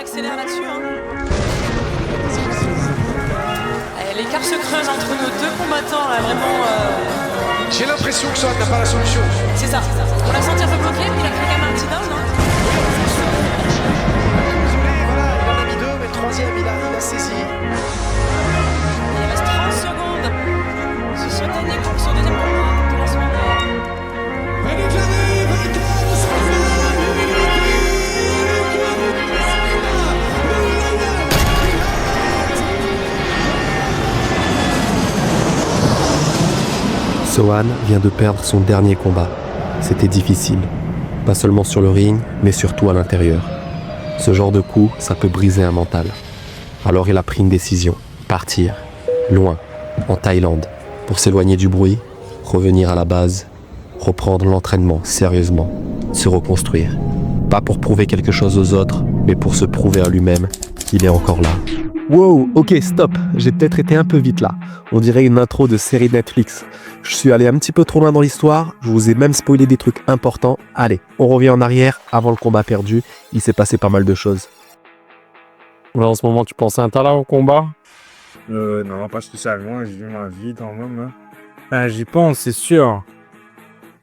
accélère là-dessus. Hein. L'écart se creuse entre nos deux combattants, là, vraiment. J'ai l'impression que Sohan n'a pas la solution. C'est ça. On l'a senti un peu bloqué, puis il a fait quand même un petit down. Hein. Désolé, voilà, il en a mis deux, mais le troisième, il a saisi. Il reste 30 secondes. C'est son dernier coup, son deuxième combat de la soirée. Sohan vient de perdre son dernier combat. C'était difficile. Pas seulement sur le ring, mais surtout à l'intérieur. Ce genre de coup, ça peut briser un mental. Alors il a pris une décision. Partir. Loin. En Thaïlande. Pour s'éloigner du bruit. Revenir à la base. Reprendre l'entraînement sérieusement. Se reconstruire. Pas pour prouver quelque chose aux autres, mais pour se prouver à lui-même qu'il est encore là. Wow, ok, stop. J'ai peut-être été un peu vite là. On dirait une intro de série Netflix. Je suis allé un petit peu trop loin dans l'histoire, je vous ai même spoilé des trucs importants. Allez, on revient en arrière, avant le combat perdu, il s'est passé pas mal de choses. Là, en ce moment, tu penses à un talent au combat? Non, pas spécialement, j'ai vu ma vie quand même. Hein. J'y pense, c'est sûr.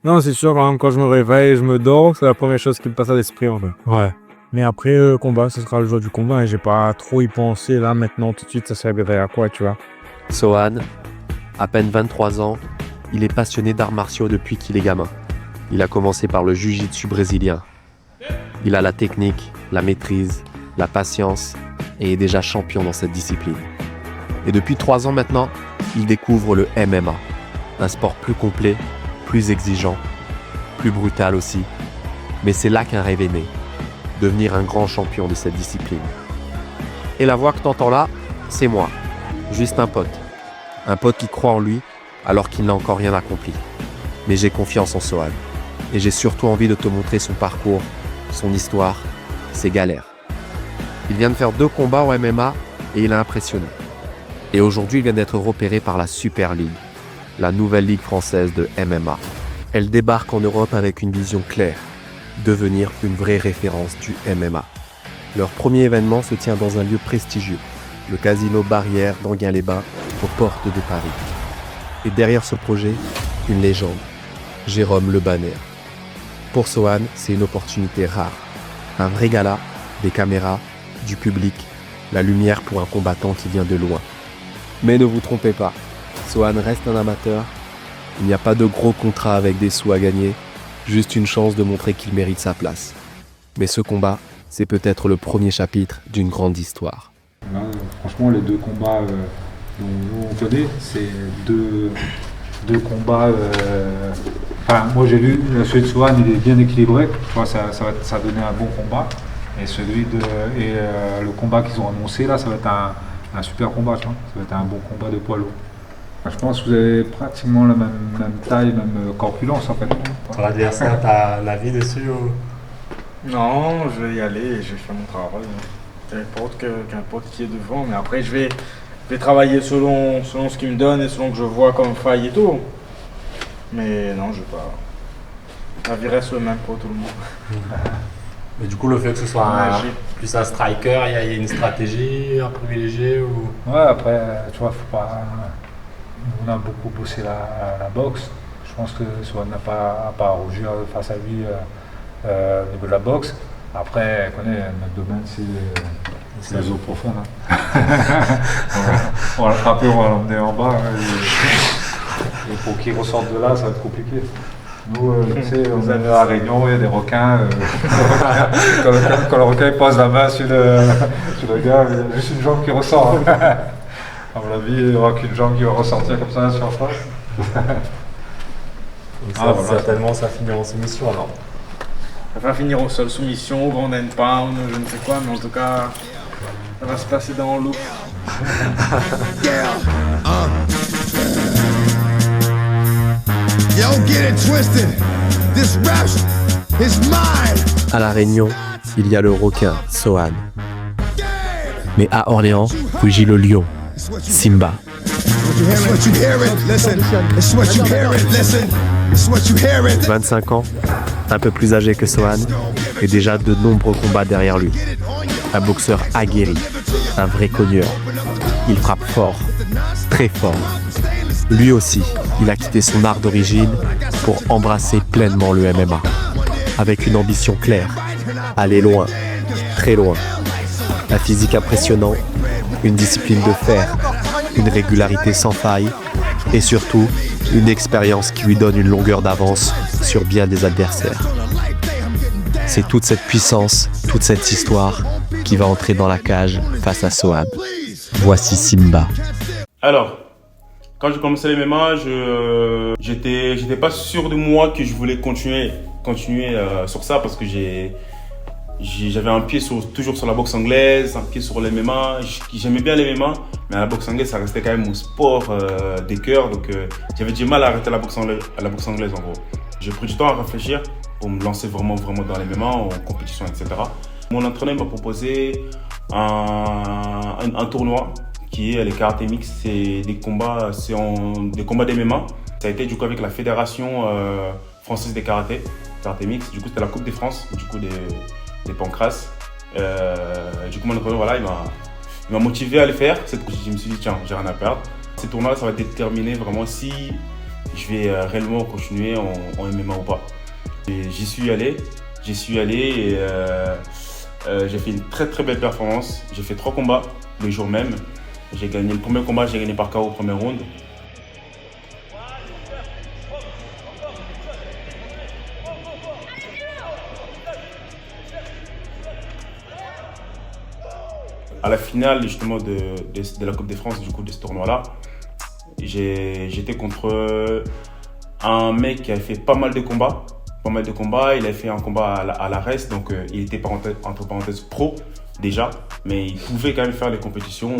Non, c'est sûr, quand je me réveille, je me dors, c'est la première chose qui me passe à l'esprit en fait. Ouais. Mais après, combat, ce sera le jour du combat, et j'ai pas trop y pensé là, maintenant, tout de suite, ça servirait à quoi, tu vois. Sohan, à peine 23 ans, il est passionné d'arts martiaux depuis qu'il est gamin. Il a commencé par le jiu-jitsu brésilien. Il a la technique, la maîtrise, la patience et est déjà champion dans cette discipline. Et depuis 3 ans maintenant, il découvre le MMA, un sport plus complet, plus exigeant, plus brutal aussi. Mais c'est là qu'un rêve est né, devenir un grand champion de cette discipline. Et la voix que t'entends là, c'est moi, juste un pote. Un pote qui croit en lui alors qu'il n'a encore rien accompli. Mais j'ai confiance en Sohan. Et j'ai surtout envie de te montrer son parcours, son histoire, ses galères. Il vient de faire 2 combats au MMA et il a impressionné. Et aujourd'hui, il vient d'être repéré par la Super League, la nouvelle ligue française de MMA. Elle débarque en Europe avec une vision claire, devenir une vraie référence du MMA. Leur premier événement se tient dans un lieu prestigieux, le Casino Barrière d'Enghien-les-Bains, aux portes de Paris. Et derrière ce projet, une légende, Jérôme Le Banner. Pour Sohan, c'est une opportunité rare. Un vrai gala, des caméras, du public, la lumière pour un combattant qui vient de loin. Mais ne vous trompez pas, Sohan reste un amateur. Il n'y a pas de gros contrat avec des sous à gagner, juste une chance de montrer qu'il mérite sa place. Mais ce combat, c'est peut-être le premier chapitre d'une grande histoire. Là, franchement, les 2 combats dont nous on connaît, c'est deux combats. Enfin, moi j'ai lu celui de Sohan, il est bien équilibré. Tu vois, ça donnait un bon combat. Et le combat qu'ils ont annoncé là, ça va être un super combat. Tu vois. Ça va être un bon combat de poids lourd. Enfin, je pense que vous avez pratiquement la même taille, même corpulence en fait. Ton adversaire, t'as l'avis dessus ou... Non, je vais y aller et je vais faire mon travail. Qu'importe qui est devant, mais après je vais travailler selon ce qu'il me donne et selon que je vois comme faille et tout. Mais non, je vais pas. La vie reste le même pour tout le monde. Mais du coup, le fait que ce soit plus un striker, il y a une stratégie à privilégier ou... Ouais, après, tu vois, faut pas. On a beaucoup bossé la boxe. Je pense que Sohan n'a pas à rougir face à lui au niveau de la boxe. Après, notre domaine, c'est les eaux profondes. Hein. On va l'attraper, on va l'emmener en bas. Et pour qu'il ressorte de là, ça va être compliqué. Nous, tu sais, on est à La Réunion, il y a des requins. Quand le requin pose la main sur le gars, il y a juste une jambe qui ressort. Hein. À mon avis, il n'y aura qu'une jambe qui va ressortir comme ça sur la face. Voilà. Certainement, ça finit en soumission alors. Ça va finir au sol, soumission, au grand end pound, je ne sais quoi, mais en tout cas, ça va se passer dans le loop. À La Réunion, il y a le requin, Sohan. Mais à Orléans, rugit le lion, Simba. 25 ans, un peu plus âgé que Sohan, et déjà de nombreux combats derrière lui. un boxeur aguerri, un vrai cogneur. Il frappe fort, très fort. Lui aussi, il a quitté son art d'origine pour embrasser pleinement le MMA. Avec une ambition claire, aller loin, très loin. Un physique impressionnant, une discipline de fer, une régularité sans faille et surtout une expérience qui lui donne une longueur d'avance sur bien des adversaires. C'est toute cette puissance, toute cette histoire qui va entrer dans la cage face à Soham. Voici Simba. Alors, quand j'ai commencé les MMA, j'étais pas sûr de moi que je voulais continuer sur ça parce que j'avais un pied toujours sur la boxe anglaise, un pied sur les MMA. J'aimais bien les MMA, mais la boxe anglaise, ça restait quand même mon sport des cœurs. Donc, j'avais du mal à arrêter la boxe anglaise en gros. J'ai pris du temps à réfléchir pour me lancer vraiment dans les MMA, en compétition, etc. Mon entraîneur m'a proposé un tournoi qui est les karaté mix. C'est des combats des MMA. Ça a été du coup avec la fédération française des karaté mix. Du coup, c'était la Coupe de France, du coup des Pancras. Du coup, mon entraîneur, voilà, il m'a motivé à le faire. Je me suis dit, tiens, j'ai rien à perdre. Ces tournois-là, ça va déterminer vraiment si je vais réellement continuer en MMA ou pas. J'y suis allé et j'ai fait une très très belle performance. J'ai fait 3 combats le jour même. J'ai gagné le premier combat, j'ai gagné par KO au premier round. À la finale justement de la Coupe de France, du coup de ce tournoi-là, j'étais contre un mec qui avait fait pas mal de combats. Il a fait un combat à la RES, donc il était entre parenthèses pro déjà, mais il pouvait quand même faire les compétitions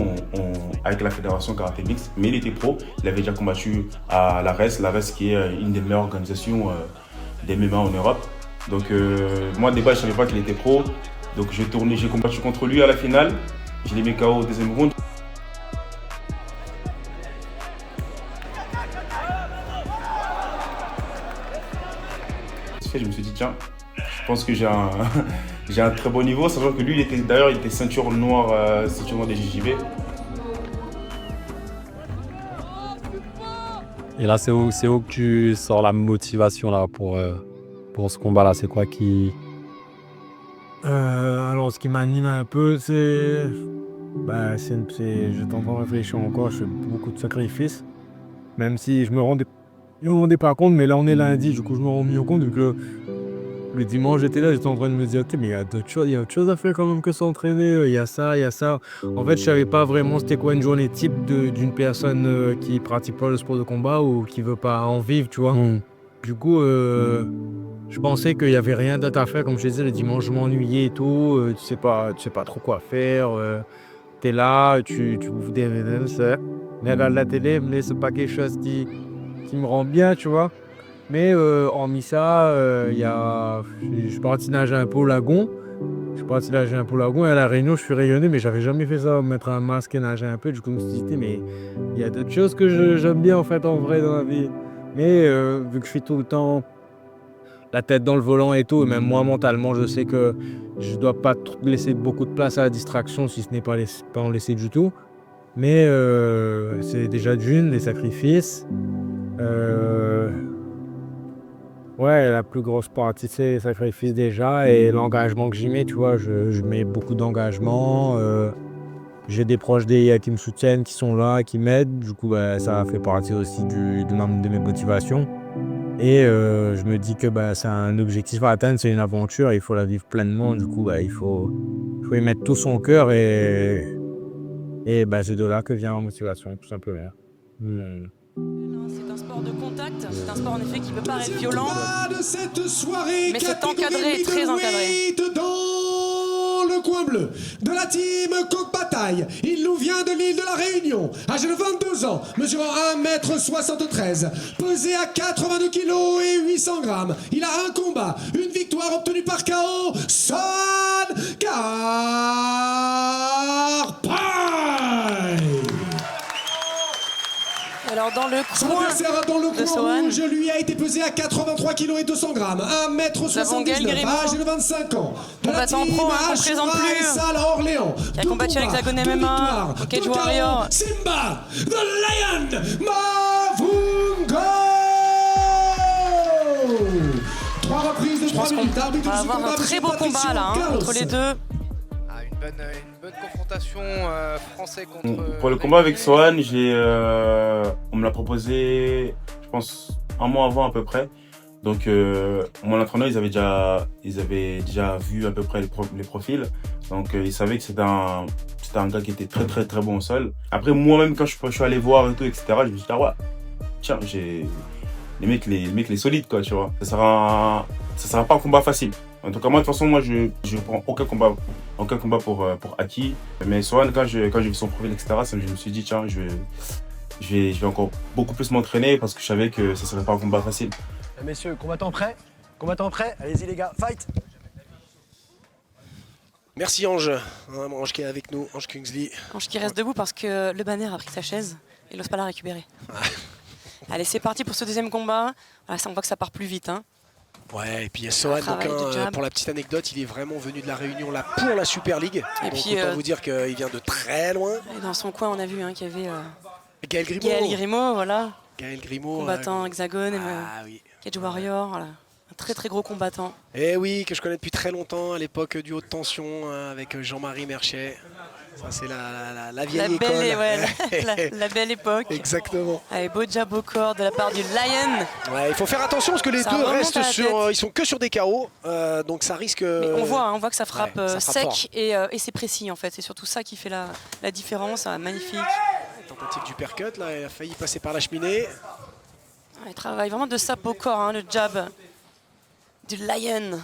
avec la fédération karaté mix, mais il était pro. Il avait déjà combattu à la RES qui est une des meilleures organisations des MMA en Europe. Donc moi, de base, je ne savais pas qu'il était pro, donc j'ai combattu contre lui à la finale. Je l'ai mis KO au deuxième round. Je me suis dit, tiens, je pense que j'ai un très bon niveau, sachant que lui, il était ceinture noire des JJB. Et là, c'est où que tu sors la motivation là, pour ce combat-là? C'est quoi qui... Alors, ce qui m'anime un peu, c'est... j'étais en train de réfléchir encore, je fais beaucoup de sacrifices. Même si je me rendais pas compte, mais là on est lundi, du coup je me rends mieux compte, vu que le dimanche j'étais là, j'étais en train de me dire, mais il y a autre chose à faire quand même que s'entraîner, il y a ça. En fait, je savais pas vraiment c'était quoi une journée type d'une personne qui pratique pas le sport de combat ou qui veut pas en vivre, tu vois. Du coup, je pensais qu'il y avait rien d'autre à faire, comme je te disais, le dimanche je m'ennuyais et tout, tu sais pas trop quoi faire, t'es là, tu bouffes des mais regarde la télé, mais c'est pas quelque chose qui me rend bien, tu vois. Mais hormis ça, je suis parti nager un peu au lagon. Et à La Réunion, je suis rayonné, mais j'avais jamais fait ça, mettre un masque et nager un peu. Du coup, je me suis dit, mais il y a d'autres choses que j'aime bien en fait en vrai dans la vie. Mais vu que je suis tout le temps la tête dans le volant et tout, et même moi mentalement, je sais que je dois pas laisser beaucoup de place à la distraction, si ce n'est pas en laisser du tout. Mais c'est déjà les sacrifices. Ouais, la plus grosse partie, c'est les sacrifices déjà, et l'engagement que j'y mets, tu vois, je mets beaucoup d'engagement. J'ai des proches d'IA qui me soutiennent, qui sont là, qui m'aident. Du coup, ça fait partie aussi de mes motivations. Et je me dis que c'est un objectif à atteindre, c'est une aventure, il faut la vivre pleinement. Du coup, il faut y mettre tout son cœur, et c'est de là que vient la motivation, tout simplement. C'est un sport de contact, c'est un sport en effet qui peut paraître violent, De cette soirée, mais c'est encadré, très encadré. Dans le coin bleu de la team Coq Bataille, il nous vient de l'île de la Réunion, âgé de 22 ans, mesurant 1m73, pesé à 82 kg et 800 grammes. Il a un combat, une victoire obtenue par KO, Son Karpai. Alors adversaire dans le Son coin. adversaire dans le de coin Sohan. rouge, lui a été pesé à 83 kg et 200 grammes, 1m79, Gaël Grimaud, âgé de 25 ans. De la combattant team pro, hein, qu'on Ashura présente plus. et Salle à Orléans. Qui a combattu à l'Hexagone Deux MMA, victoires, au Cage deux KO, Warrior. Simba, The Lion, Mavungo. 3 reprises de 3 pense qu'on minutes. Arbitre va de ce avoir combat, un très monsieur beau combat Patricio là, hein, Carlos. entre les deux. Ah, une bonne confrontation français contre. Pour le combat avec Sohan, on me l'a proposé, je pense, un mois avant à peu près. Donc, mon entraîneur, ils avaient déjà vu à peu près les profils. Donc, ils savaient que c'était un gars qui était très très très bon au sol. Après, moi-même, quand je suis allé voir et tout, etc., je me suis dit, ah ouais, tiens, les mecs, les solides, quoi, tu vois. Ça sera pas un combat facile. En tout cas, moi, de toute façon, moi, je prends aucun combat pour acquis. Mais Sohan, quand j'ai vu son profil, etc., je me suis dit, tiens, je vais encore beaucoup plus m'entraîner parce que je savais que ça serait pas un combat facile. Messieurs, combattants prêts? Combattants prêts? Allez-y les gars, fight! Merci Ange, Ange qui est avec nous, Ange Kingsley. Ange qui reste debout parce que le banner a pris sa chaise et il n'ose pas la récupérer. Allez, c'est parti pour ce deuxième combat. Voilà, on voit que ça part plus vite. Hein. Ouais, et puis il y a Sohan, pour la petite anecdote, il est vraiment venu de la Réunion là pour la Super League. Et donc puis, autant vous dire qu'il vient de très loin. Et dans son coin, on a vu hein, qu'il y avait Gaël Grimaud. Gaël Grimaud, voilà. Gaël Grimaud. Combattant Hexagone, oui. Cage Warrior, voilà. Un très très gros combattant. Eh oui, que je connais depuis très longtemps, à l'époque du haute tension, avec Jean-Marie Merchet. Ça, c'est la vieille école. La belle époque. Exactement. Allez, beau jab au corps de la part du Lion. Ouais, il faut faire attention parce que les Ça deux remonte restent à la sur. Ils sont que sur des KO, donc ça risque. Mais on voit que ça frappe, ça frappe sec et c'est précis en fait. C'est surtout ça qui fait la différence. Magnifique. Tentative du percut, là, il a failli passer par la cheminée. Il travaille vraiment de sape au corps, hein, le jab du Lion.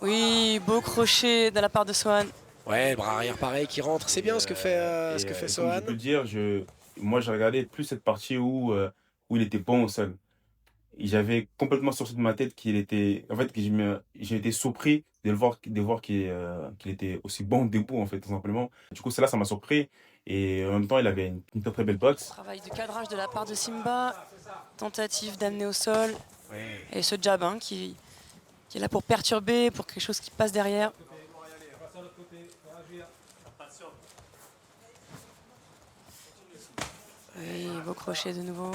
Oui, beau crochet de la part de Sohan. Ouais, le bras arrière pareil qui rentre, c'est bien ce que fait Sohan. Je peux le dire, moi j'ai regardé plus cette partie où il était bon au sol. J'avais complètement sorti de ma tête qu'il était. En fait, j'ai été surpris de voir qu'il était aussi bon debout, en fait, tout simplement. Du coup, celle-là, ça m'a surpris. Et en même temps, il avait une très très belle boxe. Travail de cadrage de la part de Simba. Tentative d'amener au sol. Et ce jab hein, qui est là pour perturber, pour quelque chose qui passe derrière. Oui, beau crochet de nouveau.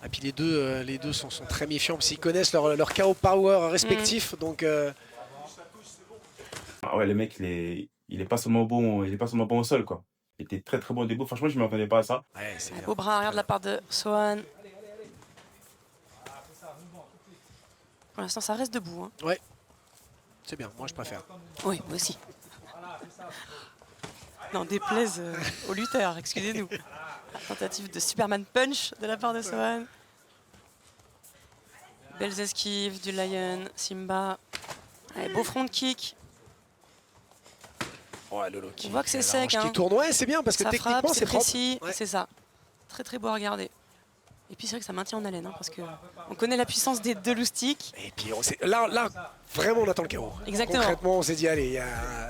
Et puis les deux sont très méfiants parce qu'ils connaissent leur KO power respectif. Donc, Ah ouais, le mec, il est pas seulement bon au sol, quoi. Il était très très bon debout. Franchement, je ne m'attendais pas à ça. Ouais, c'est Beau bras arrière de la part de Sohan. Pour l'instant, ça reste debout. Hein. Ouais, c'est bien, moi je préfère. Oui, moi aussi. Non, déplaise aux lutteurs, excusez-nous. Tentative de Superman Punch de la part de Sohan. Belles esquives du Lion, Simba. Allez, beau front kick. Ouais, Lolo On voit que c'est sec. Hein. Qui tourne, ouais, c'est bien parce que ça techniquement frappe, c'est propre. précis, Ouais. c'est ça. Très très beau à regarder. Et puis c'est vrai que ça maintient en haleine, hein, parce que on connaît la puissance des deux loustiques. Et puis là, vraiment on attend le KO. Exactement. Concrètement, on s'est dit, allez,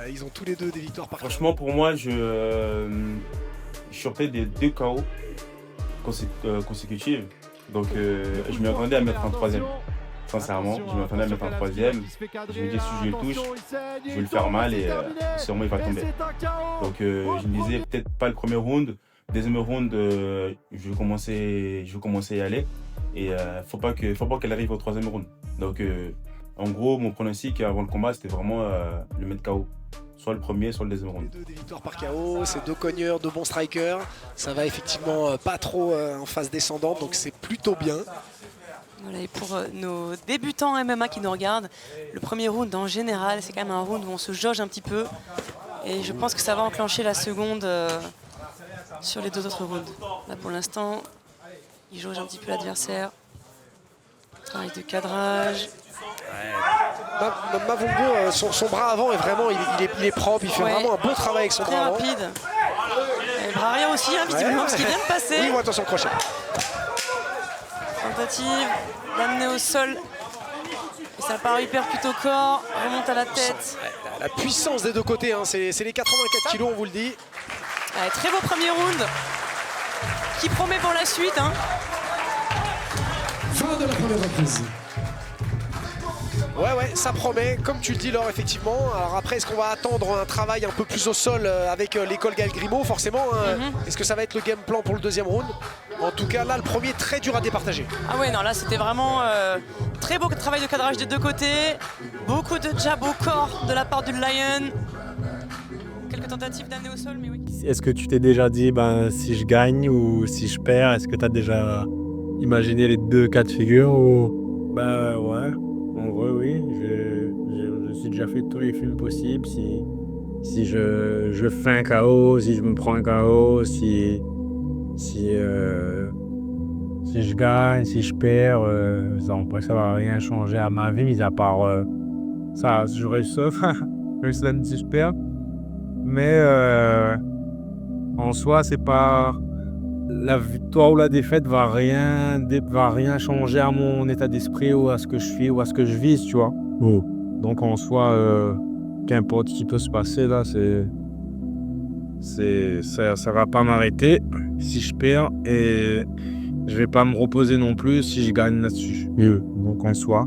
ils ont tous les deux des victoires par KO. Franchement, pour moi, je sortais des 2 KO consécutives. Donc, je m'attendais à mettre un troisième. Sincèrement, je m'attendais à mettre un troisième. Je me disais, si je le touche, je vais le faire mal et sûrement il va tomber. Donc, je me disais, peut-être pas le premier round. Deuxième round, je vais commencer à y aller. Et faut pas qu'elle arrive au troisième round. Donc, en gros, mon pronostic avant le combat, c'était vraiment le mettre KO. Soit le premier, soit le deuxième round. Des victoires par KO, c'est 2 cogneurs, 2 bons strikers. Ça va effectivement pas trop en phase descendante, donc c'est plutôt bien. Voilà, et pour nos débutants MMA qui nous regardent, le premier round en général, c'est quand même un round où on se jauge un petit peu. Et je pense que ça va enclencher la seconde sur les 2 autres rounds. Là pour l'instant, il jauge un petit peu l'adversaire. Travail de cadrage. Mavungo, son bras avant est vraiment, il est propre, il fait vraiment un beau travail avec son très bras avant. rapide. Et le bras arrière aussi, hein, visiblement, parce qu'il vient de passer. Oui, attention, crochet. Tentative d'amener au sol. Et ça part hyper plutôt corps, remonte à la tête. La puissance des deux côtés, hein, c'est les 84 kilos, on vous le dit. Allez, très beau premier round. qui promet pour la suite. Hein. Fin de la première reprise. Ouais, ça promet, comme tu le dis Laure, effectivement. Alors après, est-ce qu'on va attendre un travail un peu plus au sol avec l'école Gaël Grimaud, forcément Est-ce que ça va être le game plan pour le deuxième round? En tout cas, là, le premier, très dur à départager. Ah ouais, non, là, c'était vraiment très beau travail de cadrage des deux côtés. Beaucoup de jab au corps de la part du Lion. Quelques tentatives d'amener au sol, mais oui. Est-ce que tu t'es déjà dit, si je gagne ou si je perds, est-ce que tu as déjà imaginé les deux cas de figure ou... Ouais, en vrai, oui. Je me suis déjà fait tous les films possibles. Si je fais un KO, si je me prends un KO, si je gagne, si je perds, après ça va rien changer à ma vie, mis à part ça, j'aurais sauf, même si je perds. Mais en soi, c'est pas la victoire ou la défaite va rien changer à mon état d'esprit ou à ce que je fais ou à ce que je vise, tu vois. Donc en soi, qu'importe ce qui peut se passer là, ça va pas m'arrêter si je perds et je vais pas me reposer non plus si je gagne là-dessus. Donc en soi,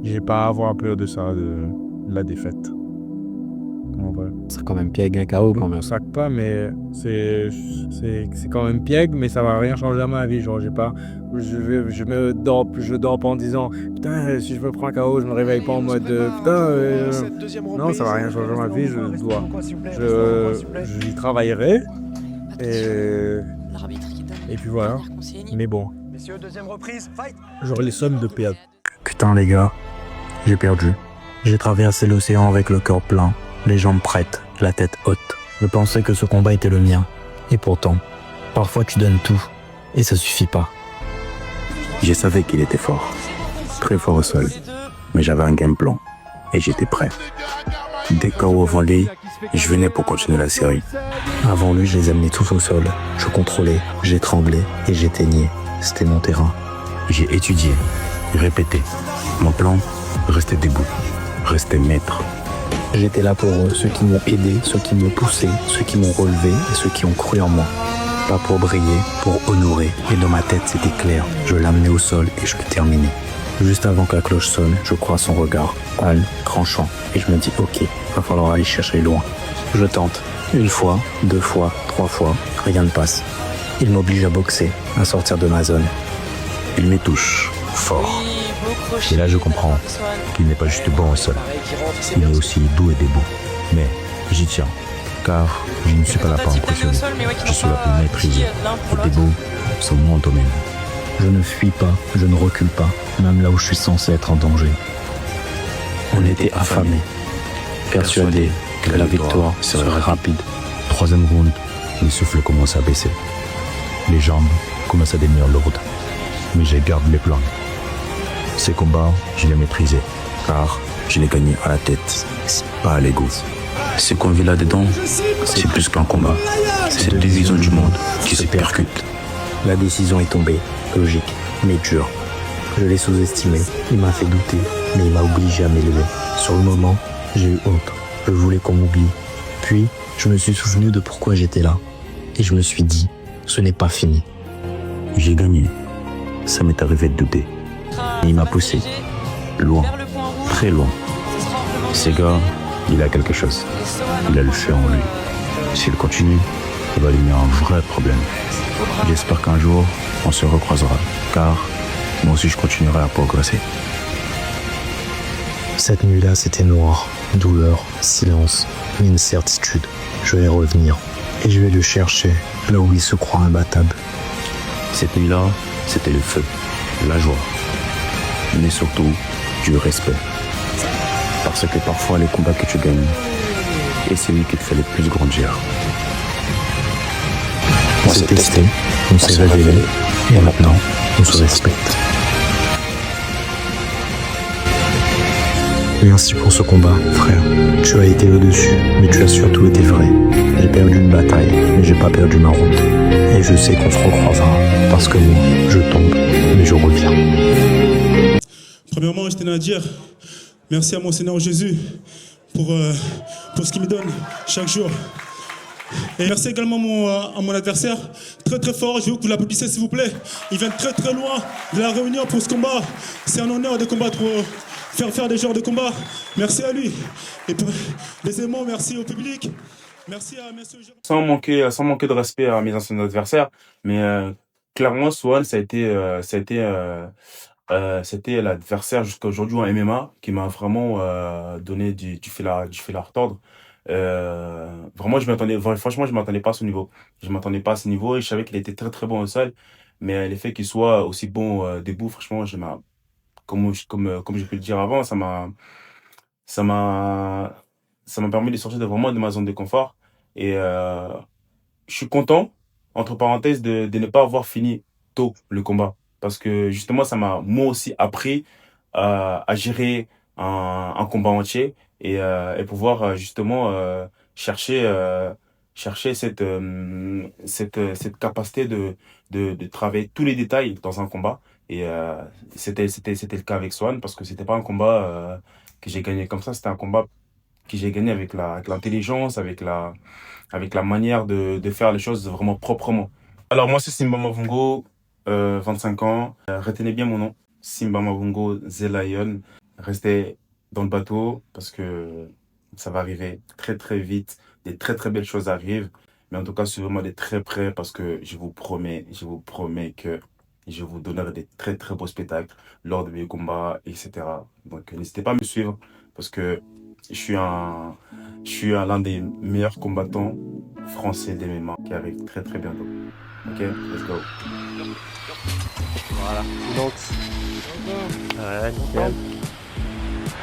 j'ai pas à avoir peur de ça, de la défaite. C'est quand même piègue un KO quand même. Je sac pas, mais c'est quand même piègue, mais ça va rien changer à ma vie. Genre, je dors pas en disant putain, si je me prends un KO, je me réveille pas en mode non, ça va rien changer à ma vie. J'y travaillerai et puis voilà. Mais bon, Messieurs, deuxième reprise, fight. j'aurai les sommes de perdre. Putain les gars, j'ai perdu. J'ai traversé l'océan avec le cœur plein, les jambes prêtes, la tête haute. Je pensais que ce combat était le mien. Et pourtant, parfois tu donnes tout, et ça suffit pas. Je savais qu'il était fort, très fort au sol, mais j'avais un game plan, et j'étais prêt. Dès KO avant lui, je venais pour continuer la série. Avant lui, je les amenais tous au sol. Je contrôlais, j'étranglais et j'éteignais. C'était mon terrain. J'ai étudié, répété. Mon plan, rester debout, rester maître. J'étais là pour eux, ceux qui m'ont aidé, ceux qui m'ont poussé, ceux qui m'ont relevé et ceux qui ont cru en moi. Pas pour briller, pour honorer. Et dans ma tête, c'était clair. Je l'amenais au sol et je le terminais. Juste avant que la cloche sonne, je crois son regard, calme, tranchant. Et je me dis, ok, va falloir aller chercher loin. Je tente. Une fois, deux fois, trois fois, rien ne passe. Il m'oblige à boxer, à sortir de ma zone. Il me touche, fort. Et là, je comprends qu'il n'est pas juste bon au sol. Il est aussi doux et debout. Mais j'y tiens, car je ne suis pas là pour impressionner. Je suis là pour maîtriser. Et debout, c'est mon domaine. Je ne fuis pas, je ne recule pas, même là où je suis censé être en danger. On était affamés, persuadés que la victoire serait rapide. Troisième round, le souffle commence à baisser. Les jambes commencent à devenir lourdes. Mais je garde mes plans. Ces combats, je les maîtrisais, car je les gagnais à la tête, pas à l'ego. Ce qu'on vit là-dedans, c'est plus qu'un combat. C'est deux visions du monde qui se percutent. La décision est tombée, logique, mais dure. Je l'ai sous-estimé, il m'a fait douter, mais il m'a obligé à m'élever. Sur le moment, j'ai eu honte, je voulais qu'on m'oublie. Puis, je me suis souvenu de pourquoi j'étais là. Et je me suis dit, ce n'est pas fini. J'ai gagné. Ça m'est arrivé de douter. Et il m'a poussé. Loin. Très loin. Ce gars, il a quelque chose. Il a le feu en lui. S'il continue, il va lui mettre un vrai problème. J'espère qu'un jour, on se recroisera. Car moi aussi, je continuerai à progresser. Cette nuit-là, c'était noir. Douleur, silence, mais une certitude. Je vais revenir. Et je vais le chercher, là où il se croit imbattable. Cette nuit-là, c'était le feu, la joie, mais surtout du respect. Parce que parfois, les combats que tu gagnes, et c'est lui qui te fait le plus grandir. On s'est testé, on s'est révélé, et maintenant, on se respecte. Merci pour ce combat, frère. Tu as été au-dessus, mais tu as surtout été vrai. J'ai perdu une bataille, mais j'ai pas perdu ma route. Et je sais qu'on se recroisera, parce que moi, je tombe, mais je reviens. Premièrement, je tenais à dire merci à mon Seigneur Jésus pour ce qu'il me donne chaque jour. Et merci également à mon adversaire, très très fort, je veux que vous l'applaudissez s'il vous plaît. Il vient très très loin de la Réunion pour ce combat. C'est un honneur de combattre, faire des genres de combat. Merci à lui. Et deuxièmement, merci au public. Merci à messieurs. Sans manquer de respect à mes anciens adversaires, mais clairement, Swan, c'était l'adversaire jusqu'à aujourd'hui en MMA qui m'a vraiment donné du fil à retordre. Vraiment, franchement, je m'attendais pas à ce niveau. Je m'attendais pas à ce niveau et je savais qu'il était très très bon au sol, mais le fait qu'il soit aussi bon debout, franchement, comme j'ai pu le dire avant, ça m'a permis de sortir vraiment de ma zone de confort. Et je suis content, entre parenthèses, de ne pas avoir fini tôt le combat. Parce que justement, ça m'a moi aussi appris à gérer un combat entier et pouvoir justement chercher cette capacité de travailler tous les détails dans un combat. Et c'était le cas avec Swan, parce que c'était pas un combat que j'ai gagné comme ça, c'était un combat que j'ai gagné avec l'intelligence, avec la manière de faire les choses vraiment proprement. Alors moi c'est Simba Mavungo, 25 ans, retenez bien mon nom, Simba Mavungo The Lion. Restez dans le bateau parce que ça va arriver très très vite, des très très belles choses arrivent, mais en tout cas suivez-moi de très près parce que je vous promets que je vous donnerai des très très beaux spectacles lors de mes combats, etc. Donc n'hésitez pas à me suivre parce que je suis l'un des meilleurs combattants français d'MMA qui arrive très très bientôt. Ok, let's go. Voilà, silence. Ouais, nickel.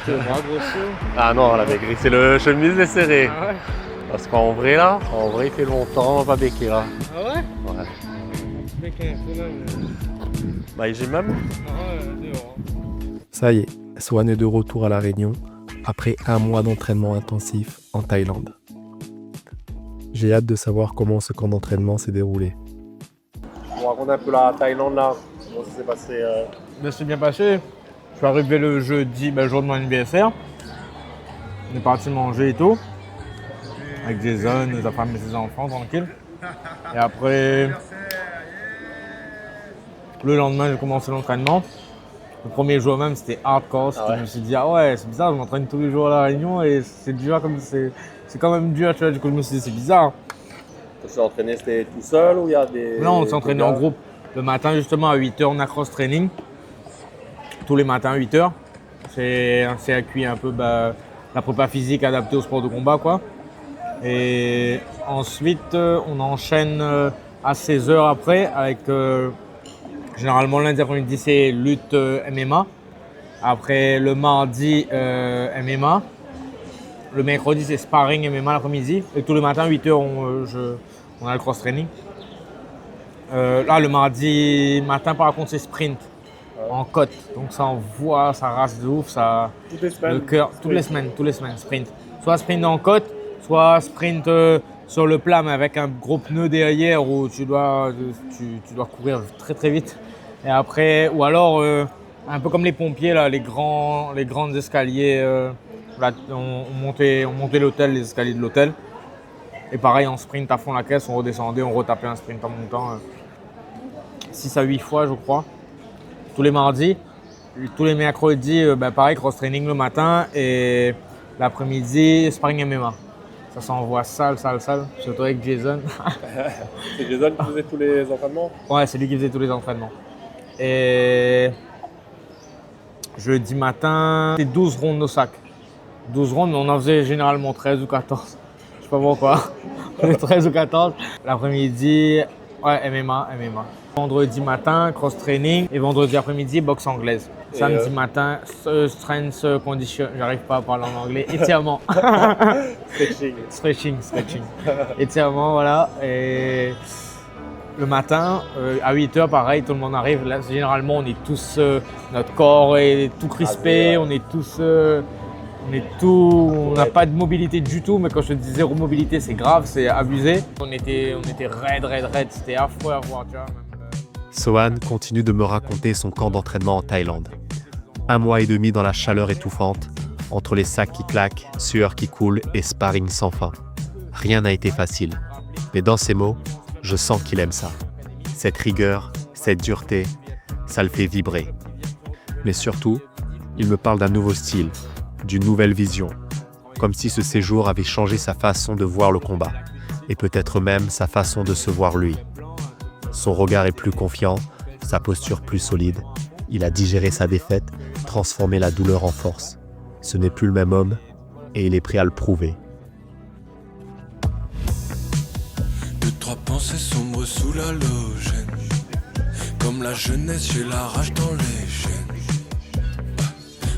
C'est bras grossier. Ah non, la maigrie, c'est le chemise est serré. Ah ouais. Parce qu'en vrai là, il fait longtemps, on va pas béquer là. Ah ouais? Ouais. Béquer un peu là, mais... Bah j'ai même. Ah ouais, dehors. Ça y est, Swan est de retour à La Réunion après un mois d'entraînement intensif en Thaïlande. J'ai hâte de savoir comment ce camp d'entraînement s'est déroulé. On raconte un peu la Thaïlande là, comment ça s'est passé Ben, c'est bien passé. Je suis arrivé le jeudi, jour de mon anniversaire. On est parti manger et tout. Avec Jason, sa femme et ses enfants, tranquille. Et après, le lendemain, j'ai commencé l'entraînement. Le premier jour même, c'était hardcore. Je me suis dit, ah ouais, c'est bizarre, je m'entraîne tous les jours à La Réunion et c'est dur comme c'est quand même dur, tu vois. Du coup, je me suis dit, c'est bizarre. Tu t'es entraîné, c'était tout seul ou il y a des... Non, on s'est entraîné en groupe. Le matin, justement, à 8h, on a cross-training. Tous les matins à 8h. C'est un circuit un peu la prépa physique adaptée au sport de combat, quoi. Et ensuite, on enchaîne à 16h après avec... généralement, lundi après-midi, c'est lutte MMA. Après, le mardi, MMA. Le mercredi, c'est sparring MMA l'après-midi. Et tous les matins, 8h, on a le cross-training. Là, le mardi matin, par contre, c'est sprint en côte. Donc, ça envoie, ça rase de ouf. Ça, toutes les semaines. Le cœur, toutes les semaines, sprint. Soit sprint en côte, soit sprint sur le plat, mais avec un gros pneu derrière où tu dois courir très très vite. Et après, ou alors, un peu comme les pompiers, là, les grands escaliers. Là, on montait l'hôtel, les escaliers de l'hôtel. Et pareil, on sprint à fond la caisse, on redescendait, on retapait un sprint en montant 6 à 8 fois, je crois. Tous les mardis. Tous les mercredis, pareil, cross-training le matin. Et l'après-midi, sparring MMA. Ça s'envoie sale, surtout avec Jason. C'est Jason qui faisait tous les entraînements? Ouais, c'est lui qui faisait tous les entraînements. Et jeudi matin, c'est 12 rondes au sac. 12 rondes, mais on en faisait généralement 13 ou 14. Je sais pas pourquoi. On est 13 ou 14. L'après-midi, ouais, MMA. Vendredi matin, cross-training. Et vendredi après-midi, boxe anglaise. Et samedi matin, strength condition. J'arrive pas à parler en anglais. Étirement. Stretching. Étirement, voilà. Et le matin, à 8h, pareil, tout le monde arrive. Là, généralement, on est tous, notre corps est tout crispé, on est tous, on n'a pas de mobilité du tout. Mais quand je te dis zéro mobilité, c'est grave, c'est abusé. On était raide, c'était affreux à voir, tu vois. Swan continue de me raconter son camp d'entraînement en Thaïlande. 1 mois et demi dans la chaleur étouffante, entre les sacs qui claquent, sueur qui coule et sparring sans fin. Rien n'a été facile. Mais dans ses mots, je sens qu'il aime ça. Cette rigueur, cette dureté, ça le fait vibrer. Mais surtout, il me parle d'un nouveau style, d'une nouvelle vision, comme si ce séjour avait changé sa façon de voir le combat, et peut-être même sa façon de se voir lui. Son regard est plus confiant, sa posture plus solide. Il a digéré sa défaite, transformé la douleur en force. Ce n'est plus le même homme, et il est prêt à le prouver. Deux, trois pensées sombres sous l'halogène. Comme la jeunesse, j'ai la rage dans les chaînes.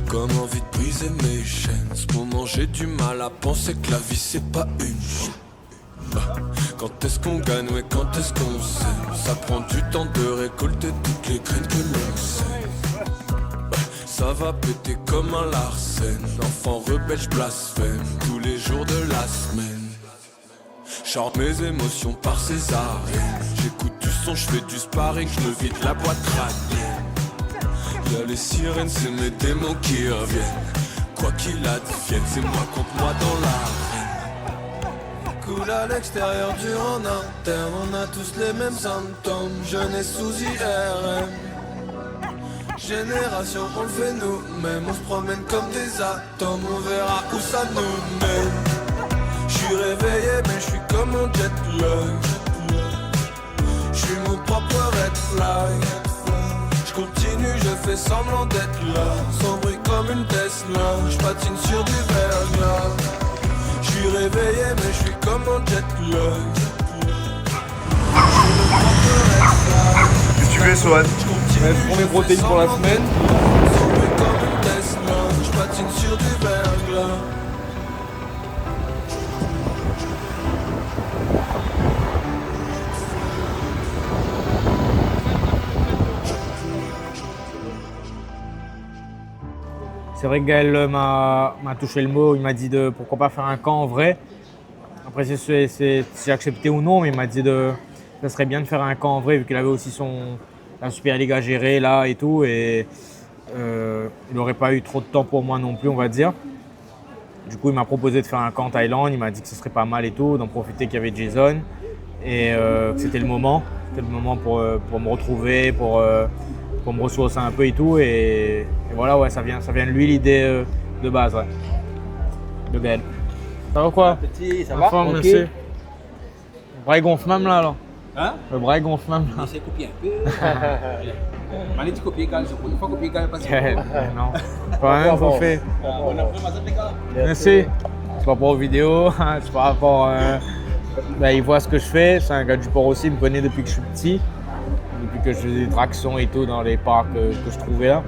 Comme envie de briser mes chaînes. Ce moment, j'ai du mal à penser que la vie, c'est pas une chaîne. Quand est-ce qu'on gagne, ouais, quand est-ce qu'on s'aime? Ça prend du temps de récolter toutes les graines que l'on sème. Ça va péter comme un Larsen. Enfant rebelle, je blasphème tous les jours de la semaine. Chante mes émotions par césarienne. J'écoute du son, je fais du sparring, je me vide la boîte crânienne. Y'a les sirènes, c'est mes démons qui reviennent. Quoi qu'il advienne, c'est moi contre moi dans l'arène. Coule à l'extérieur, dur en interne. On a tous les mêmes symptômes. Jeunesse sous IRM. Génération, on le fait nous-mêmes. On se promène comme des atomes. On verra où ça nous mène. J'suis réveillé mais j'suis comme un jet lag. J'suis mon propre red flag. J'continue, je fais semblant d'être là. Sans bruit comme une Tesla. J'patine sur du verglas. J'suis réveillé mais j'suis comme un jet lag. Qu'est-ce que tu fais, Sohan? Je prends mes protéines pour la semaine. Sans bruit comme une Tesla. J'patine sur du verglas. C'est vrai que Gaël m'a touché le mot, il m'a dit de pourquoi pas faire un camp en vrai. Après c'est si j'ai accepté ou non, mais il m'a dit ça serait bien de faire un camp en vrai vu qu'il avait aussi la Super League à gérer là et tout. Et il n'aurait pas eu trop de temps pour moi non plus, on va dire. Du coup il m'a proposé de faire un camp en Thaïlande, il m'a dit que ce serait pas mal et tout, d'en profiter qu'il y avait Jason. Et que c'était le moment pour me retrouver, pour me ressourcer un peu et tout. Et voilà, ouais, ça vient de lui l'idée de base, ouais. De Gaël. Ça va quoi? Petit, ça En va? forme, Ok. merci. Le bras il gonfle même là alors. Hein? Le bras il gonfle même là. J'essaie de copier un peu. Allez, tu copies égal, il faut copier égal parce que. Non, pas rien, faut faire. On a pris ma zone, les gars. Merci. C'est pas pour aux vidéos, c'est par rapport. Il voit ce que je fais, c'est un gars du port aussi, il me connaît depuis que je suis petit. Depuis que je faisais des tractions et tout dans les parcs que je trouvais là.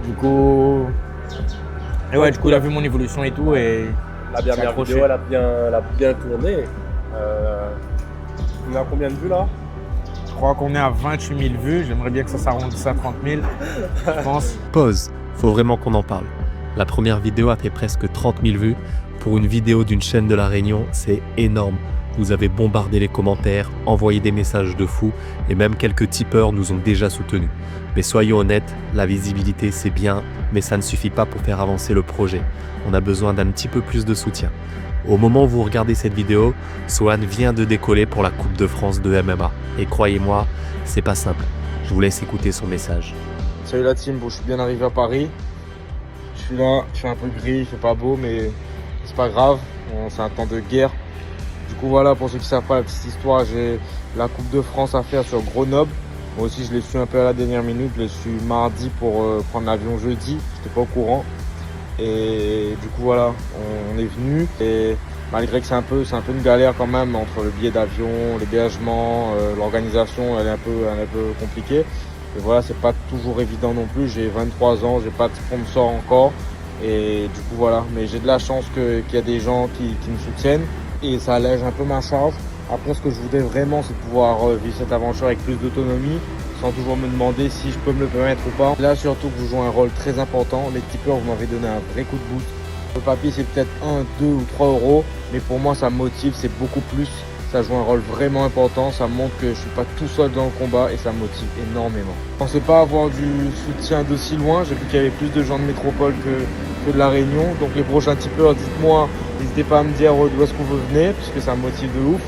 Du coup, il a vu mon évolution et tout et La dernière vidéo, elle a bien tourné. On est à combien de vues là? Je crois qu'on est à 28 000 vues. J'aimerais bien que ça s'arrondisse à 30 000, je pense. Pause, faut vraiment qu'on en parle. La première vidéo a fait presque 30 000 vues. Pour une vidéo d'une chaîne de La Réunion, c'est énorme. Vous avez bombardé les commentaires, envoyé des messages de fous et même quelques tipeurs nous ont déjà soutenus. Mais soyons honnêtes, la visibilité c'est bien, mais ça ne suffit pas pour faire avancer le projet. On a besoin d'un petit peu plus de soutien. Au moment où vous regardez cette vidéo, Sohan vient de décoller pour la Coupe de France de MMA. Et croyez-moi, c'est pas simple. Je vous laisse écouter son message. Salut la team, bon, je suis bien arrivé à Paris. Je suis là, je suis un peu gris, il fait pas beau, mais c'est pas grave. C'est un temps de guerre. Du coup voilà, pour ceux qui ne savent pas la petite histoire, j'ai la Coupe de France à faire sur Grenoble. Moi aussi je l'ai su un peu à la dernière minute, je l'ai su mardi pour prendre l'avion jeudi, j'étais pas au courant. Et du coup voilà, on est venu et malgré que c'est un peu une galère quand même entre le billet d'avion, l'hébergement, l'organisation, elle est un peu compliquée. Et voilà, c'est pas toujours évident non plus, j'ai 23 ans, j'ai pas de sponsor encore. Et du coup voilà, mais j'ai de la chance qu'il y a des gens qui me soutiennent. Et ça allège un peu ma charge. Après, ce que je voudrais vraiment, c'est pouvoir vivre cette aventure avec plus d'autonomie, sans toujours me demander si je peux me le permettre ou pas. Là, surtout que vous jouez un rôle très important. Les tipeurs, vous m'avez donné un vrai coup de boost. Le papier, c'est peut-être 1, 2 ou 3 euros, mais pour moi, ça me motive, c'est beaucoup plus. Ça joue un rôle vraiment important, ça montre que je suis pas tout seul dans le combat et ça me motive énormément. Je pensais pas avoir du soutien d'aussi loin, j'ai vu qu'il y avait plus de gens de métropole que de la Réunion. Donc les prochains tipeurs, dites-moi, n'hésitez pas à me dire d'où est-ce que vous venez, puisque ça me motive de ouf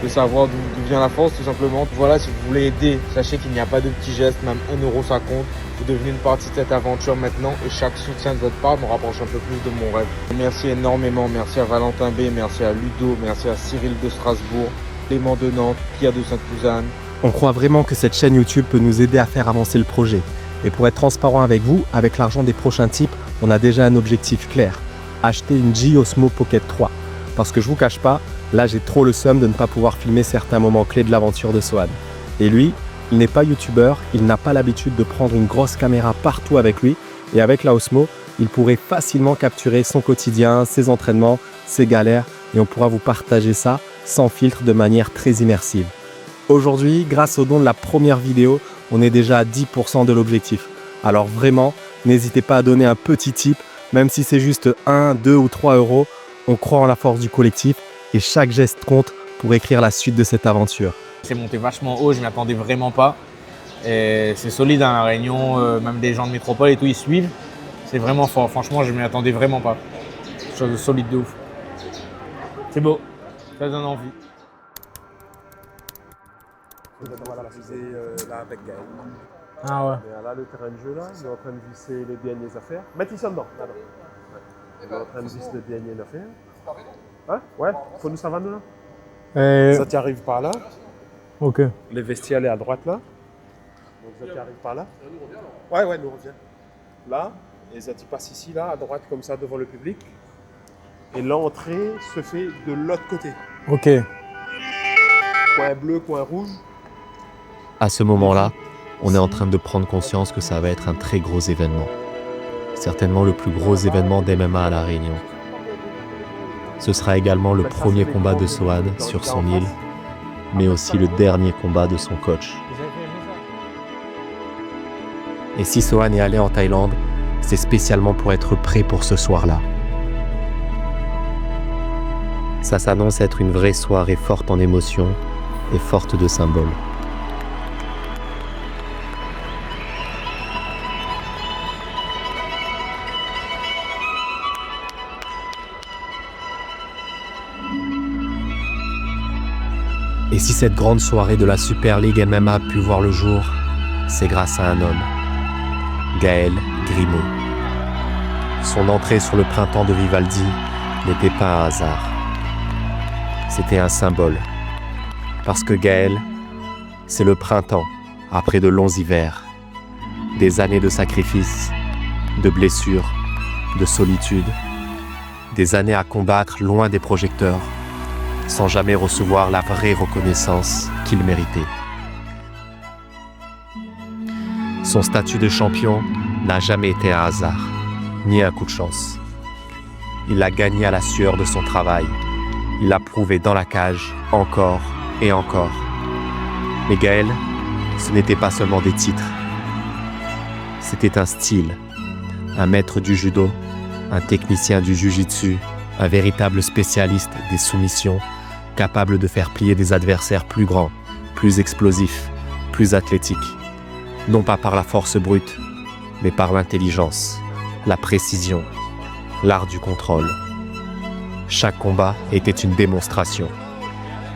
de savoir d'où vient la force tout simplement. Voilà, si vous voulez aider, sachez qu'il n'y a pas de petits gestes, même 1 € ça compte. Vous devenez une partie de cette aventure maintenant et chaque soutien de votre part me rapproche un peu plus de mon rêve. Merci énormément, merci à Valentin B, merci à Ludo, merci à Cyril de Strasbourg, Clément de Nantes, Pierre de Sainte-Suzanne. On croit vraiment que cette chaîne YouTube peut nous aider à faire avancer le projet. Et pour être transparent avec vous, avec l'argent des prochains types, on a déjà un objectif clair. Acheter une G-Osmo Pocket 3. Parce que je vous cache pas, là j'ai trop le seum de ne pas pouvoir filmer certains moments clés de l'aventure de Sohan. Et lui, il n'est pas youtubeur, il n'a pas l'habitude de prendre une grosse caméra partout avec lui. Et avec la Osmo, il pourrait facilement capturer son quotidien, ses entraînements, ses galères. Et on pourra vous partager ça sans filtre de manière très immersive. Aujourd'hui, grâce au don de la première vidéo, on est déjà à 10% de l'objectif. Alors vraiment, n'hésitez pas à donner un petit tip, même si c'est juste 1, 2 ou 3 €. On croit en la force du collectif et chaque geste compte pour écrire la suite de cette aventure. C'est monté vachement haut, je ne m'y attendais vraiment pas. Et c'est solide à La Réunion, même des gens de métropole et tout, ils suivent. C'est vraiment fort, franchement, je ne m'y attendais vraiment pas. Chose de solide de ouf. C'est beau, ça donne envie. Voilà, la fusée là avec Gaël. Ah ouais. Et là, le terrain de jeu, là, on est en train de visser les dernières affaires. Mettez ça dedans, là. Ouais. On est en train de visser les dernières affaires. Hein? Ouais, faut nous savoir, nous, là. Ça t'y arrive par là. Ok. Les vestiaires, est à droite, là. Donc ça t'y arrive par là. Ouais, nous revient. Là, et ça t'y passe ici, là, à droite, comme ça, devant le public. Et l'entrée se fait de l'autre côté. Ok. Coin bleu, coin rouge. À ce moment-là, on est en train de prendre conscience que ça va être un très gros événement. Certainement le plus gros événement d'MMA à La Réunion. Ce sera également le premier combat de Sohan sur son île, mais aussi le dernier combat de son coach. Et si Sohan est allé en Thaïlande, c'est spécialement pour être prêt pour ce soir-là. Ça s'annonce être une vraie soirée forte en émotions et forte de symboles. Et si cette grande soirée de la Super League MMA a pu voir le jour, c'est grâce à un homme, Gaël Grimaud. Son entrée sur le printemps de Vivaldi n'était pas un hasard. C'était un symbole. Parce que Gaël, c'est le printemps, après de longs hivers, des années de sacrifices, de blessures, de solitude, des années à combattre loin des projecteurs, sans jamais recevoir la vraie reconnaissance qu'il méritait. Son statut de champion n'a jamais été un hasard, ni un coup de chance. Il l'a gagné à la sueur de son travail. Il l'a prouvé dans la cage, encore et encore. Mais Gaël, ce n'était pas seulement des titres. C'était un style, un maître du judo, un technicien du jiu-jitsu, un véritable spécialiste des soumissions, capable de faire plier des adversaires plus grands, plus explosifs, plus athlétiques. Non pas par la force brute, mais par l'intelligence, la précision, l'art du contrôle. Chaque combat était une démonstration.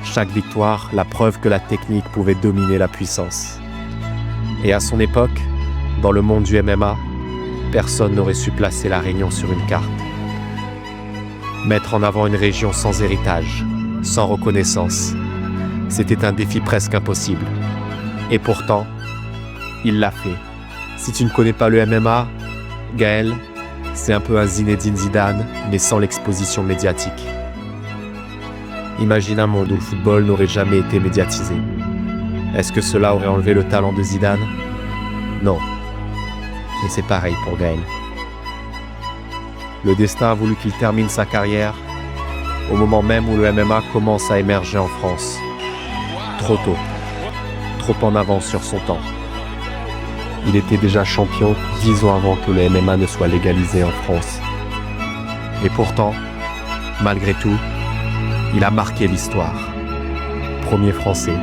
Chaque victoire, la preuve que la technique pouvait dominer la puissance. Et à son époque, dans le monde du MMA, personne n'aurait su placer La Réunion sur une carte. Mettre en avant une région sans héritage, sans reconnaissance, c'était un défi presque impossible. Et pourtant, il l'a fait. Si tu ne connais pas le MMA, Gaël, c'est un peu un Zinedine Zidane, mais sans l'exposition médiatique. Imagine un monde où le football n'aurait jamais été médiatisé. Est-ce que cela aurait enlevé le talent de Zidane? Non. Mais c'est pareil pour Gaël. Le destin a voulu qu'il termine sa carrière au moment même où le MMA commence à émerger en France. Trop tôt. Trop en avance sur son temps. Il était déjà champion 10 ans avant que le MMA ne soit légalisé en France. Et pourtant, malgré tout, il a marqué l'histoire. Premier Français,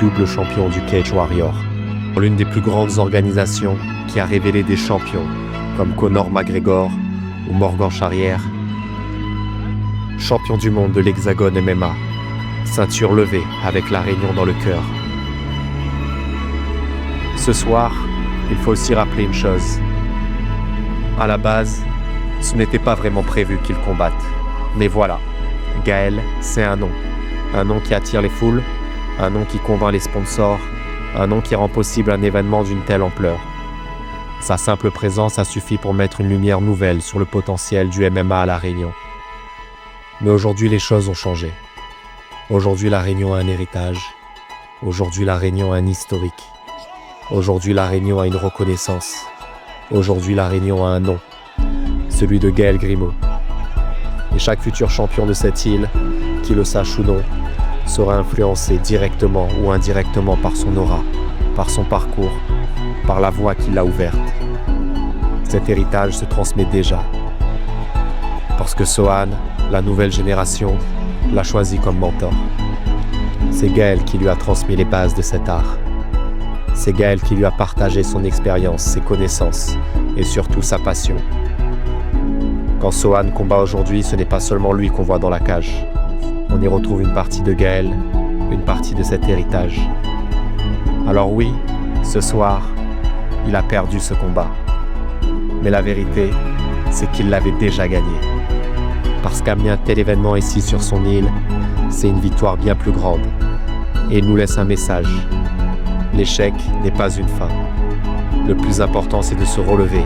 double champion du Cage Warrior. L'une des plus grandes organisations qui a révélé des champions comme Conor McGregor ou Morgan Charrière. Champion du monde de l'Hexagone MMA, ceinture levée avec la Réunion dans le cœur. Ce soir, il faut aussi rappeler une chose. À la base, ce n'était pas vraiment prévu qu'il combatte. Mais voilà, Gaël, c'est un nom qui attire les foules, un nom qui convainc les sponsors, un nom qui rend possible un événement d'une telle ampleur. Sa simple présence a suffi pour mettre une lumière nouvelle sur le potentiel du MMA à La Réunion. Mais aujourd'hui, les choses ont changé. Aujourd'hui, La Réunion a un héritage. Aujourd'hui, La Réunion a un historique. Aujourd'hui, La Réunion a une reconnaissance. Aujourd'hui, La Réunion a un nom. Celui de Gaël Grimaud. Et chaque futur champion de cette île, qu'il le sache ou non, sera influencé directement ou indirectement par son aura, par son parcours, par la voie qui l'a ouverte. Cet héritage se transmet déjà. Parce que Sohan, la nouvelle génération, l'a choisi comme mentor. C'est Gaël qui lui a transmis les bases de cet art. C'est Gaël qui lui a partagé son expérience, ses connaissances et surtout sa passion. Quand Sohan combat aujourd'hui, ce n'est pas seulement lui qu'on voit dans la cage. On y retrouve une partie de Gaël, une partie de cet héritage. Alors oui, ce soir, il a perdu ce combat. Mais la vérité, c'est qu'il l'avait déjà gagné. Parce qu'amener un tel événement ici sur son île, c'est une victoire bien plus grande. Et il nous laisse un message. L'échec n'est pas une fin. Le plus important, c'est de se relever.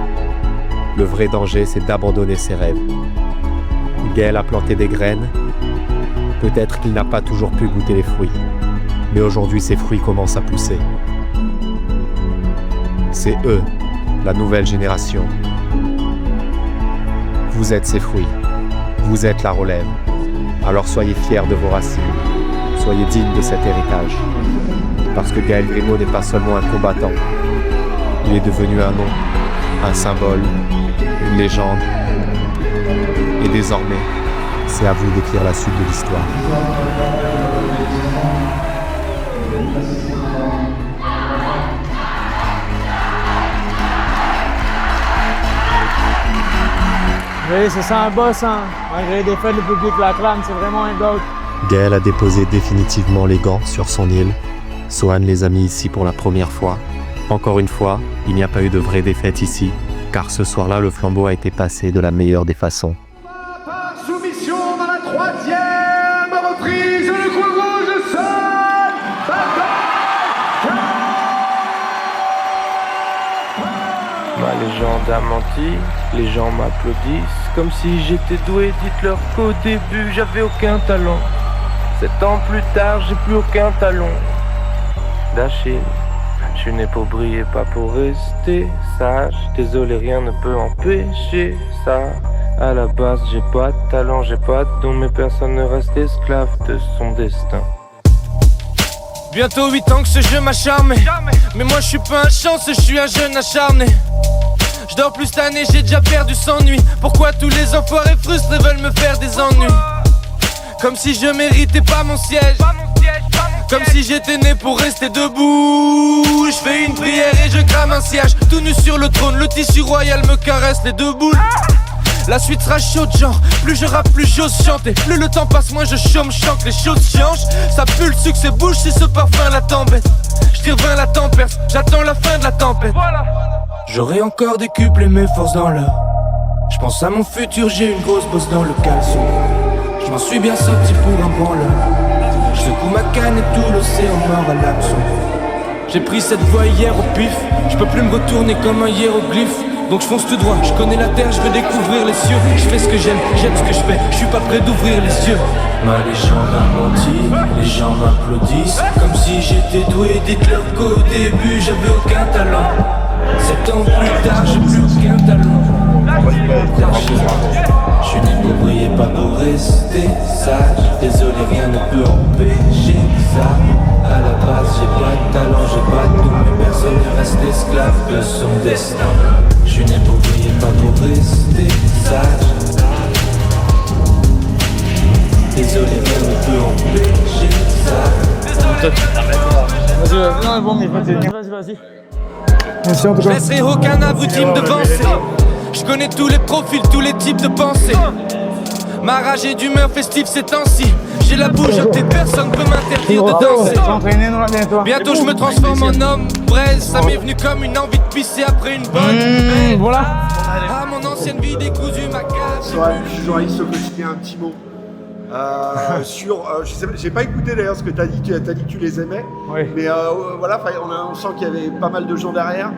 Le vrai danger, c'est d'abandonner ses rêves. Gaël a planté des graines. Peut-être qu'il n'a pas toujours pu goûter les fruits. Mais aujourd'hui, ces fruits commencent à pousser. C'est eux, la nouvelle génération. Vous êtes ces fruits. Vous êtes la relève. Alors soyez fiers de vos racines. Soyez dignes de cet héritage. Parce que Gaël Grimaud n'est pas seulement un combattant. Il est devenu un nom, un symbole, une légende. Et désormais, c'est à vous d'écrire la suite de l'histoire. Oui, c'est ça un boss, hein. Malgré les défaites, le public l'acclame, c'est vraiment un goat. Gaël a déposé définitivement les gants sur son île. Sohan les a mis ici pour la première fois. Encore une fois, il n'y a pas eu de vraie défaite ici, car ce soir-là, le flambeau a été passé de la meilleure des façons. Soumission dans la troisième reprise, le coin rouge sonne. Ma légende a menti, les gens m'applaudissent comme si j'étais doué. Dites-leur qu'au début j'avais aucun talent. 7 ans plus tard, j'ai plus aucun talon d'Achille. Je suis né pour briller, pas pour rester sage. Désolé, rien ne peut empêcher ça. À la base, j'ai pas de talent, j'ai pas de don, mais personne ne reste esclave de son destin. Bientôt 8 ans que ce jeu m'a charmé. Mais moi je suis pas un chanceux, je suis un jeune acharné. Je dors plus cette année, j'ai déjà perdu 100 nuits. Pourquoi tous les enfoirés frustrés veulent me faire des ennuis? Comme si je méritais pas mon siège. Comme si j'étais né pour rester debout. Je fais une prière et je crame un siège. Tout nu sur le trône, le tissu royal me caresse les deux boules. La suite sera chaude, genre, plus je rappe, plus j'ose chanter. Plus le temps passe, moins je chôme, chante, les choses changent. Ça pue, le succès bouge, c'est ce parfum la tempête. Je tire 20 la tempête, j'attends la fin de la tempête. J'aurai encore décuplé mes forces dans l'heure. Je pense à mon futur, j'ai une grosse bosse dans le caleçon. Je m'en suis bien sorti pour un branleur. Je secoue ma canne et tout l'océan mort à l'hameçon. J'ai pris cette voie hier au pif. Je peux plus me retourner comme un hiéroglyphe. Donc je fonce tout droit, je connais la terre, je veux découvrir les cieux. Je fais ce que j'aime ce que je fais, je suis pas prêt d'ouvrir les yeux. Ma légende a menti, les gens m'applaudissent comme si j'étais doué. Dites-leur qu'au début j'avais aucun talent. 7 ans plus tard, j'ai plus aucun talent. Je suis né pour briller, pas pour rester sage. Désolé, rien ne peut empêcher ça. À la base, j'ai pas de talent, j'ai pas de tout, mais personne ne reste esclave de son destin. Je suis né pour briller, pas pour rester sage. Désolé, rien ne peut empêcher ça. Vas-y, non, bon, mais vas-y. Je laisserai aucun abruti me devancer. Je connais tous les profils, tous les types de pensées. Ma rage et d'humeur festive ces temps-ci. J'ai la bouche et personne peut m'interdire de danser. Bientôt je me transforme en homme braise. Ça m'est venu comme une envie de pisser après une bonne voilà. Ah, mon ancienne vie décousue ma cage. Ouais, je suis journaliste que je dis un petit mot. J'ai pas écouté d'ailleurs ce que tu as dit, tu as dit que tu les aimais, oui. Mais voilà, on sent qu'il y avait pas mal de gens derrière.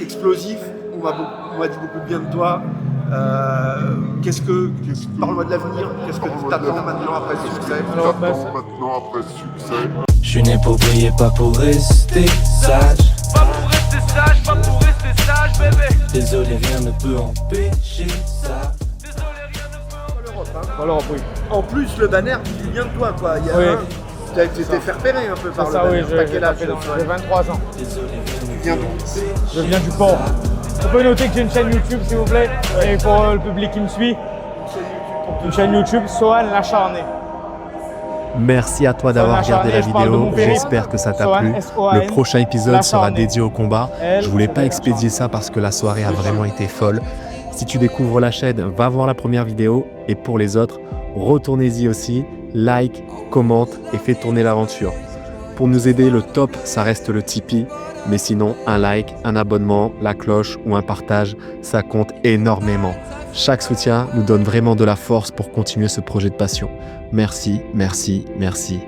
Explosif, on m'a dit beaucoup de bien de toi. Parle-moi de l'avenir, qu'est-ce que tu t'attends maintenant après ce succès? Je suis né pour briller, pas pour rester sage. Pas pour rester sage, pas pour rester sage, bébé. Désolé, rien ne peut empêcher ça. En plus, le banner dit bien de toi, quoi. Il y a tu t'es fait repérer un peu par le banner. T'as quel âge? J'ai 23 ans. Tu viens d'où? Je viens du port. On peut noter que j'ai une chaîne YouTube, s'il vous plaît, et pour le public qui me suit. Une chaîne YouTube, Sohan l'Acharné. Merci à toi d'avoir regardé la vidéo, j'espère que ça t'a plu. Le prochain épisode sera dédié au combat. Je voulais pas expédier ça parce que la soirée a vraiment été folle. Si tu découvres la chaîne, va voir la première vidéo et pour les autres, retournez-y aussi, like, commente et fais tourner l'aventure. Pour nous aider, le top, ça reste le Tipeee, mais sinon, un like, un abonnement, la cloche ou un partage, ça compte énormément. Chaque soutien nous donne vraiment de la force pour continuer ce projet de passion. Merci, merci, merci.